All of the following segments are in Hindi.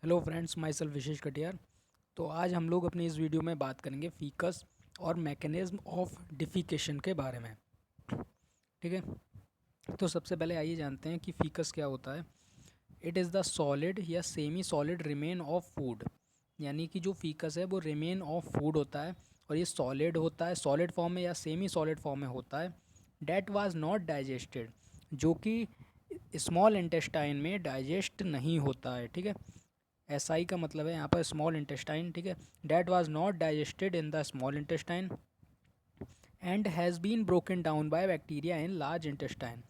हेलो फ्रेंड्स, माई सेल्फ विशेष कटियार। तो आज हम लोग अपनी इस वीडियो में बात करेंगे फीकस और मैकेनिज्म ऑफ डिफिकेशन के बारे में। ठीक है, तो सबसे पहले आइए जानते हैं कि फीकस क्या होता है। इट इज़ द सॉलिड या semi solid remain of food, यानी कि जो फीकस है वो रिमेन ऑफ फूड होता है और ये सॉलिड होता है, सॉलिड फॉर्म में या सेमी सॉलिड फॉर्म में होता है। डैट वाज नॉट डाइजेस्टेड, जो कि स्मॉल इंटेस्टाइन में डाइजेस्ट नहीं होता है। ठीक है, एसआई का मतलब है यहाँ पर स्मॉल इंटेस्टाइन। ठीक है, that was not digested in the small intestine and has been broken down by bacteria in large intestine,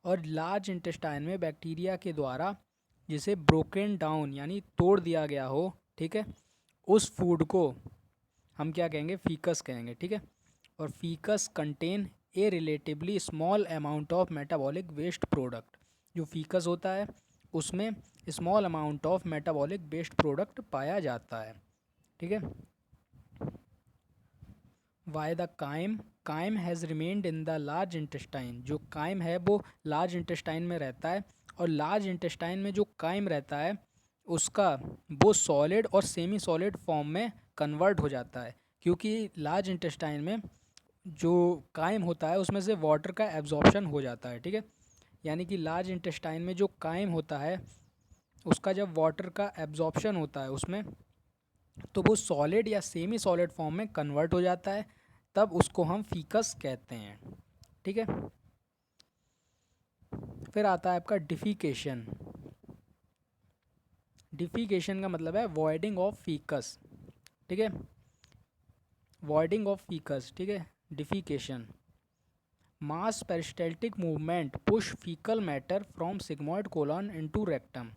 और लार्ज इंटेस्टाइन में बैक्टीरिया के द्वारा जिसे ब्रोकन डाउन यानी तोड़ दिया गया हो, ठीक है, उस फूड को हम क्या कहेंगे, फीकस कहेंगे। ठीक है, और faeces contain a relatively small amount of metabolic waste product. जो फीकस होता है उसमें small amount of metabolic waste product पाया जाता है। ठीक है, why the chyme chyme has remained in the large intestine, जो काइम है वो लार्ज इंटेस्टाइन में रहता है, और लार्ज इंटेस्टाइन में जो काइम रहता है उसका वो सॉलिड और सेमी सॉलिड फॉर्म में कन्वर्ट हो जाता है, क्योंकि लार्ज इंटेस्टाइन में जो काइम होता है उसमें से वाटर का एब्जॉर्प्शन हो जाता है। ठीक है, यानी कि लार्ज इंटेस्टाइन में जो काइम होता है उसका जब वाटर का एब्जॉर्प्शन होता है उसमें, तो वो सॉलिड या सेमी सॉलिड फॉर्म में कन्वर्ट हो जाता है, तब उसको हम फीकस कहते हैं। ठीक है, फिर आता है आपका डिफिकेशन। डिफिकेशन का मतलब है वॉइडिंग ऑफ फीकस। ठीक है, वॉइडिंग ऑफ फीकस। ठीक है, defecation mass peristaltic movement push faecal matter from sigmoid colon into rectum.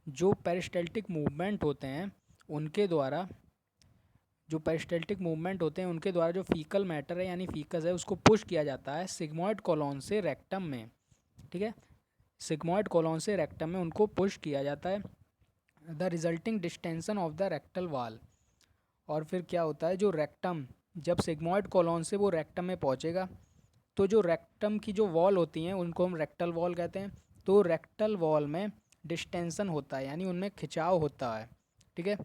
जो पेरिस्टल्टिक मूवमेंट होते हैं उनके द्वारा जो पेरिस्टल्टिक मूवमेंट होते हैं उनके द्वारा जो फीकल मैटर है यानी फीकस है उसको पुश किया जाता है सिग्मॉइड कोलन से रेक्टम में। ठीक है, सिग्मॉइड कोलन से रेक्टम में उनको पुश किया जाता है। The resulting distension of the rectal वाल, और फिर क्या होता है, जो रेक्टम जब सिग्मॉइड कोलन से वो रेक्टम में पहुंचेगा तो जो रेक्टम की जो वॉल होती हैं उनको हम रेक्टल वॉल कहते हैं। तो रेक्टल वॉल में डिस्टेंशन होता है यानी उनमें खिंचाव होता है। ठीक है,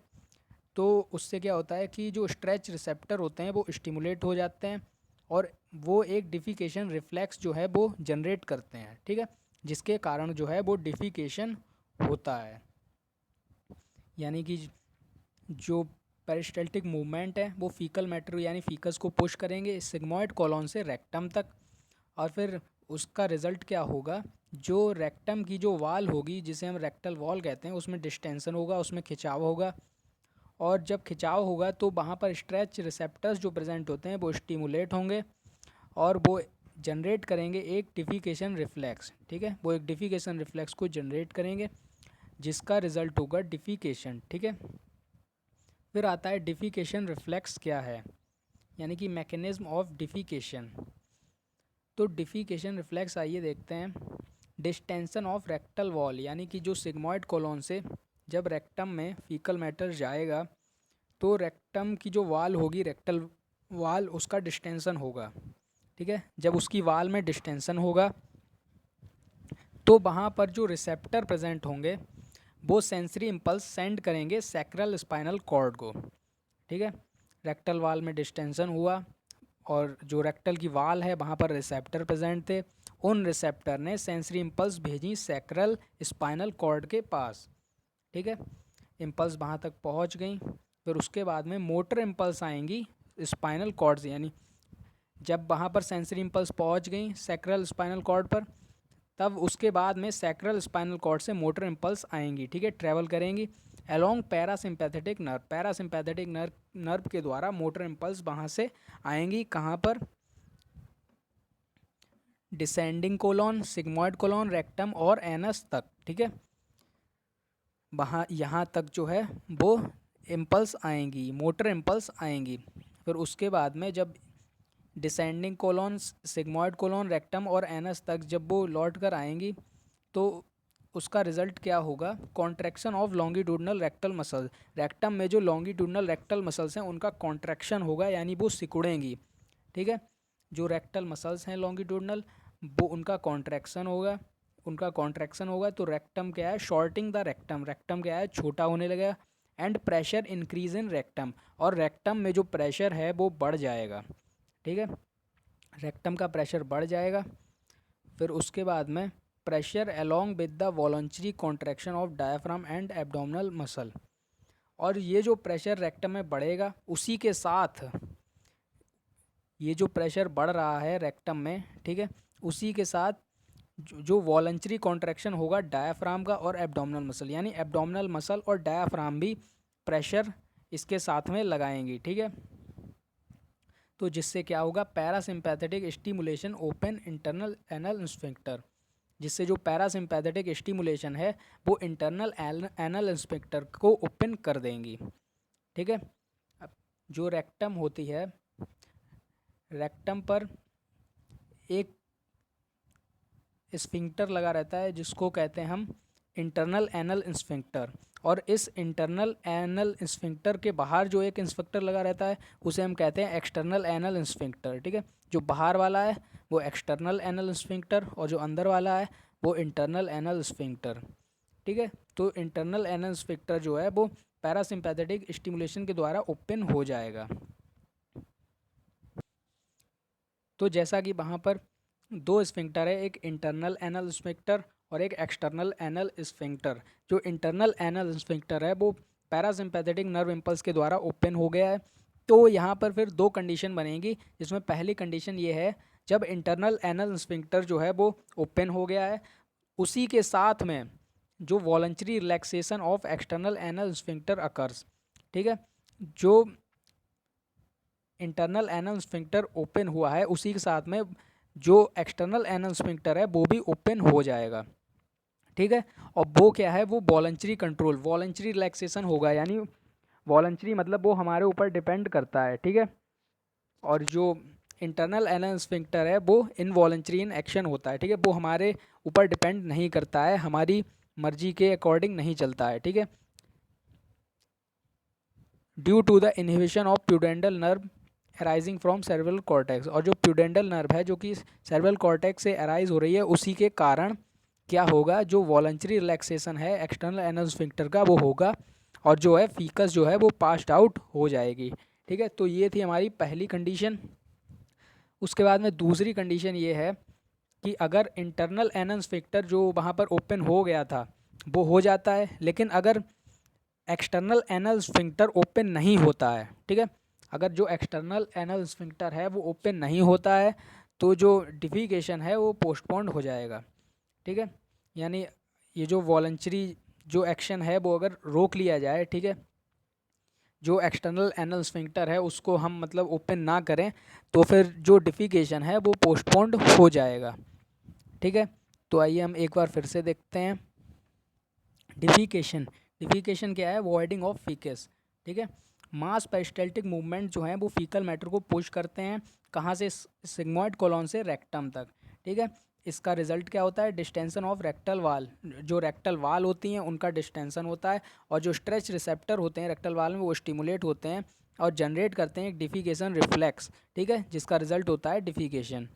तो उससे क्या होता है कि जो स्ट्रेच रिसेप्टर होते हैं वो स्टिमुलेट हो जाते हैं और वो एक डिफिकेशन रिफ्लेक्स जो है वो जनरेट करते हैं। ठीक है, जिसके कारण जो है वो डिफिकेशन होता है, यानी कि जो पेरिस्टल्टिक मूवमेंट है वो फीकल मैटर यानी फीकस को पुश करेंगे सिग्मॉइड कोलन से रेक्टम तक, और फिर उसका रिजल्ट क्या होगा, जो रेक्टम की जो वाल होगी जिसे हम रेक्टल वॉल कहते हैं उसमें डिस्टेंशन होगा, उसमें खिंचाव होगा, और जब खिंचाव होगा तो वहाँ पर स्ट्रेच रिसेप्टर्स जो प्रेजेंट होते हैं वो स्टिमुलेट होंगे और वो जनरेट करेंगे एक डिफिकेशन रिफ्लेक्स। ठीक है, वो एक डिफिकेशन रिफ्लेक्स को जनरेट करेंगे जिसका रिजल्ट होगा डिफिकेशन। ठीक है, फिर आता है डिफिकेशन रिफ्लेक्स क्या है, यानी कि मैकेनिज्म ऑफ डिफिकेशन। तो डिफिकेशन रिफ्लेक्स आइए देखते हैं। डिस्टेंशन ऑफ रेक्टल वॉल, यानी कि जो सिग्मॉइड कोलन से जब रेक्टम में फीकल मैटर जाएगा तो रेक्टम की जो वाल होगी, रेक्टल वाल, उसका डिस्टेंशन होगा। ठीक है, जब उसकी वाल में डिस्टेंशन होगा तो वहाँ पर जो रिसेप्टर प्रेजेंट होंगे वो सेंसरी इम्पल्स सेंड करेंगे सैक्रल स्पाइनल कॉर्ड को। ठीक है, रेक्टल वाल में डिस्टेंशन हुआ और जो रेक्टल की वाल है वहाँ पर रिसेप्टर प्रेजेंट थे, उन रिसेप्टर ने सेंसरी इम्पल्स भेजी सैक्रल स्पाइनल कॉर्ड के पास। ठीक है, इम्पल्स वहाँ तक पहुँच गई, फिर उसके बाद में मोटर इम्पल्स आएंगी स्पाइनल कॉर्ड से, यानी जब वहाँ पर सेंसरी इम्पल्स पहुँच गई सैक्रल स्पाइनल कॉर्ड पर, तब उसके बाद में सैक्रल स्पाइनल कॉर्ड से मोटर इम्पल्स आएंगी। ठीक है, ट्रैवल करेंगी along parasympathetic nerve, parasympathetic nerve के द्वारा मोटर इम्पल्स वहाँ से आएंगी कहाँ पर, descending colon, sigmoid colon, rectum और एनस तक। ठीक है, वहाँ यहाँ तक जो है वो इम्पल्स आएंगी, मोटर इम्पल्स आएंगी। फिर उसके बाद में जब descending colon, sigmoid colon, rectum और एनस तक जब वो लौट कर आएंगी तो उसका रिजल्ट क्या होगा, contraction of longitudinal rectal muscle. Rectum में जो लॉन्गिट्यूडनल रेक्टल मसल्स हैं उनका कॉन्ट्रैक्शन होगा यानी वो सिकुड़ेंगी। ठीक है, जो रेक्टल मसल्स हैं लॉन्गिट्यूडनल वो उनका कॉन्ट्रैक्शन होगा, उनका कॉन्ट्रैक्शन होगा तो रेक्टम क्या है, शॉर्टिंग द रेक्टम, रेक्टम क्या है, छोटा होने लगेगा। And pressure increase in rectum, और रेक्टम में जो प्रेशर है वो बढ़ जाएगा, ठीक है, रेक्टम का प्रेशर बढ़ जाएगा। फिर उसके बाद में pressure along with the voluntary contraction of diaphragm and abdominal muscle, और ये जो प्रेशर रेक्टम में बढ़ेगा उसी के साथ ये जो प्रेशर बढ़ रहा है रेक्टम में, ठीक है, उसी के साथ जो वॉलंटरी कॉन्ट्रैक्शन होगा डायफ्राम का और एब्डोमिनल मसल, यानी एब्डोमिनल मसल और डायफ्राम भी प्रेशर इसके साथ में लगाएंगी, ठीक है। तो जिससे क्या होगा, parasympathetic stimulation open internal anal sphincter, जिससे जो पैरासिम्पैथेटिक स्टिमुलेशन है वो इंटरनल एनल स्फिंक्टर को ओपन कर देंगी, ठीक है। अब जो रेक्टम होती है, रेक्टम पर एक स्फिंक्टर लगा रहता है जिसको कहते हैं हम इंटरनल एनल स्फिंक्टर, और इस इंटरनल एनल स्फिंक्टर के बाहर जो एक स्फिंक्टर लगा रहता है उसे हम कहते हैं एक्सटर्नल एनल स्फिंक्टर, ठीक है। जो बाहर वाला है वो एक्सटर्नल एनल स्फिंक्टर और जो अंदर वाला है वो इंटरनल एनल स्फिंक्टर, ठीक है। तो इंटरनल एनल स्फिंक्टर जो है वो पैरासिम्पैथेटिक स्टिमुलेशन के द्वारा ओपन हो जाएगा। तो जैसा कि वहाँ पर दो स्फिंक्टर है, एक इंटरनल एनल स्फिंक्टर और एक एक्सटर्नल एनल स्फिंक्टर। जो इंटरनल एनल स्फिंक्टर है वो पैरासिम्पैथेटिक नर्व इम्पल्स के द्वारा ओपन हो गया है। तो यहाँ पर फिर दो कंडीशन बनेगी, जिसमें पहली कंडीशन ये है, जब इंटरनल एनल स्फिंक्टर जो है वो ओपन हो गया है उसी के साथ में जो voluntary relaxation of external anal sphincter occurs, ठीक है। जो इंटरनल एनल स्फिंक्टर ओपन हुआ है उसी के साथ में जो एक्सटर्नल एनल स्फिंक्टर है वो भी ओपन हो जाएगा, ठीक है। और वो क्या है, वो वॉलंटरी कंट्रोल, वॉलंटरी रिलैक्सेशन होगा, यानी वॉलंटरी मतलब वो हमारे ऊपर डिपेंड करता है, ठीक है। और जो इंटरनल एनल स्फिंक्टर है वो इनवॉलंटरी इन एक्शन होता है, ठीक है, वो हमारे ऊपर डिपेंड नहीं करता है, हमारी मर्जी के अकॉर्डिंग नहीं चलता है, ठीक है। Due to the inhibition of pudendal nerve arising from cerebral cortex, और जो प्यूडेंटल नर्व है जो कि सेरेब्रल कॉर्टेक्स से अराइज हो रही है उसी के कारण क्या होगा, जो वॉलंटरी रिलैक्सेशन है एक्सटर्नल एनल स्फिंक्टर का वो होगा, और जो है फीकस जो है वो पास्ड आउट हो जाएगी, ठीक है। तो ये थी हमारी पहली कंडीशन। उसके बाद में दूसरी कंडीशन ये है कि अगर इंटरनल एनल स्फिंक्टर जो वहाँ पर ओपन हो गया था वो हो जाता है, लेकिन अगर एक्सटर्नल एनल स्फिंक्टर ओपन नहीं होता है, ठीक है, अगर जो एक्सटर्नल एनल स्फिंक्टर है वो ओपन नहीं होता है तो जो डिफिकेशन है वो पोस्टपोन्ड हो जाएगा, ठीक है। यानी ये जो वॉलंटरी जो एक्शन है वो अगर रोक लिया जाए, ठीक है, जो एक्सटर्नल एनल स्फिंक्टर है उसको हम मतलब ओपन ना करें तो फिर जो डिफिकेशन है वो पोस्टपोन्ड हो जाएगा, ठीक है। तो आइए हम एक बार फिर से देखते हैं। डिफिकेशन, डिफिकेशन क्या है, वॉइडिंग ऑफ फीकस, ठीक है। मास पेरिस्टाल्टिक मूवमेंट जो है वो फीकल मैटर को पुश करते हैं, कहाँ से, सिग्मोइड कोलोन से रेक्टम तक, ठीक है। इसका रिजल्ट क्या होता है, डिस्टेंशन ऑफ रेक्टल वाल, जो रेक्टल वाल होती हैं उनका डिस्टेंशन होता है, और जो स्ट्रेच रिसेप्टर होते हैं रेक्टल वाल में वो स्टिमुलेट होते हैं और जनरेट करते हैं एक डिफिकेशन रिफ्लेक्स, ठीक है, जिसका रिजल्ट होता है डिफिकेशन।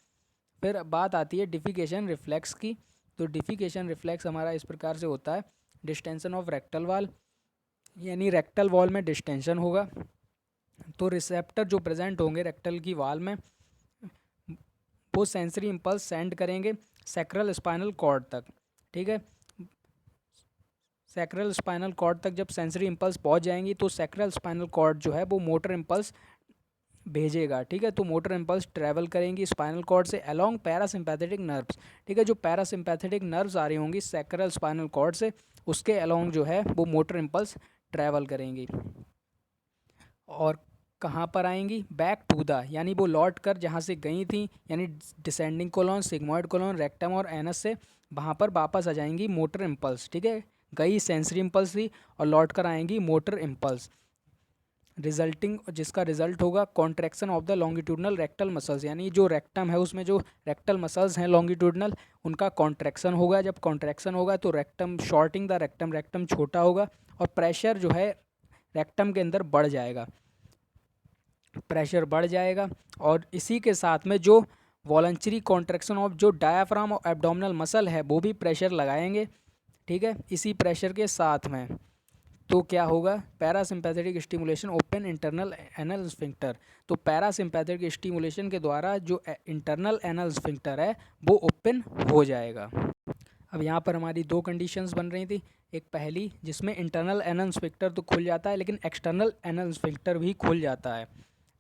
फिर बात आती है डिफिकेशन रिफ्लेक्स की। तो डिफिकेशन रिफ्लेक्स हमारा इस प्रकार से होता है, डिस्टेंशन ऑफ रेक्टल वाल, यानी रेक्टल वॉल में डिस्टेंशन होगा तो रिसेप्टर जो प्रेजेंट होंगे रेक्टल की वाल में वो सेंसरी इम्पल्स सेंड करेंगे सैक्रल स्पाइनल कॉर्ड तक, ठीक है। सैक्रल स्पाइनल कॉर्ड तक जब सेंसरी इम्पल्स पहुंच जाएंगी तो सैक्रल स्पाइनल कॉर्ड जो है वो मोटर इम्पल्स भेजेगा, ठीक है। तो मोटर इम्पल्स ट्रैवल करेंगी स्पाइनल कॉर्ड से अलोंग पैरासिम्पैथेटिक नर्व्स, ठीक है। जो पैरासिम्पैथेटिक नर्व्स आ रही होंगी सैक्रल स्पाइनल कॉर्ड से उसके अलोंग जो है वो मोटर इम्पल्स ट्रैवल करेंगी, और कहाँ पर आएंगी, बैक टू द, यानी वो लौट कर जहाँ से गई थी, यानी descending colon, sigmoid colon, rectum और एनस से वहाँ पर वापस आ जाएंगी मोटर इम्पल्स, ठीक है। गई सेंसरी इम्पल्स थी और लौट कर आएंगी मोटर इम्पल्स, रिजल्टिंग, जिसका रिजल्ट होगा contraction of the longitudinal rectal muscles, यानी जो रेक्टम है उसमें जो रेक्टल मसल्स हैं लॉन्गिट्यूडनल उनका कॉन्ट्रैक्शन होगा। जब कॉन्ट्रैक्शन होगा तो rectum, shortening the rectum, rectum छोटा होगा और प्रेशर जो है रेक्टम के अंदर बढ़ जाएगा, प्रेशर बढ़ जाएगा, और इसी के साथ में जो वॉलंटरी कॉन्ट्रैक्शन ऑफ जो डायाफ्राम और एब्डोमिनल मसल है वो भी प्रेशर लगाएंगे, ठीक है, इसी प्रेशर के साथ में। तो क्या होगा, parasympathetic stimulation open internal anal sphincter. तो पैरासिम्पैथेटिक स्टिमुलेशन के द्वारा जो इंटरनल एनल स्फिंक्टर है वो ओपन हो जाएगा। अब यहाँ पर हमारी दो कंडीशंस बन रही थी, एक पहली जिसमें इंटरनल एनल स्फिंक्टर तो खुल जाता है लेकिन एक्सटर्नल एनल स्फिंक्टर भी खुल जाता है,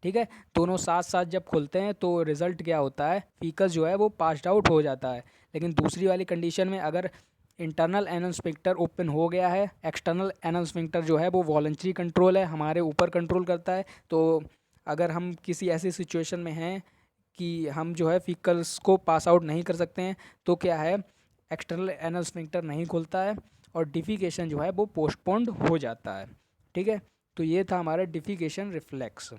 ठीक है। दोनों साथ साथ जब खुलते हैं तो रिज़ल्ट क्या होता है, फीकस जो है वो पास्ड आउट हो जाता है। लेकिन दूसरी वाली कंडीशन में अगर इंटरनल एनल स्फिंक्टर ओपन हो गया है, एक्सटर्नल एनल स्फिंक्टर जो है वो वॉलंटरी कंट्रोल है, हमारे ऊपर कंट्रोल करता है। तो अगर हम किसी ऐसी सिचुएशन में हैं कि हम जो है फीकल्स को पास आउट नहीं कर सकते हैं तो क्या है, एक्सटर्नल एनल स्फिंक्टर नहीं खुलता है और डिफिकेशन जो है वो पोस्टपोन्ड हो जाता है, ठीक है। तो ये था हमारा डिफिकेशन रिफ्लेक्स।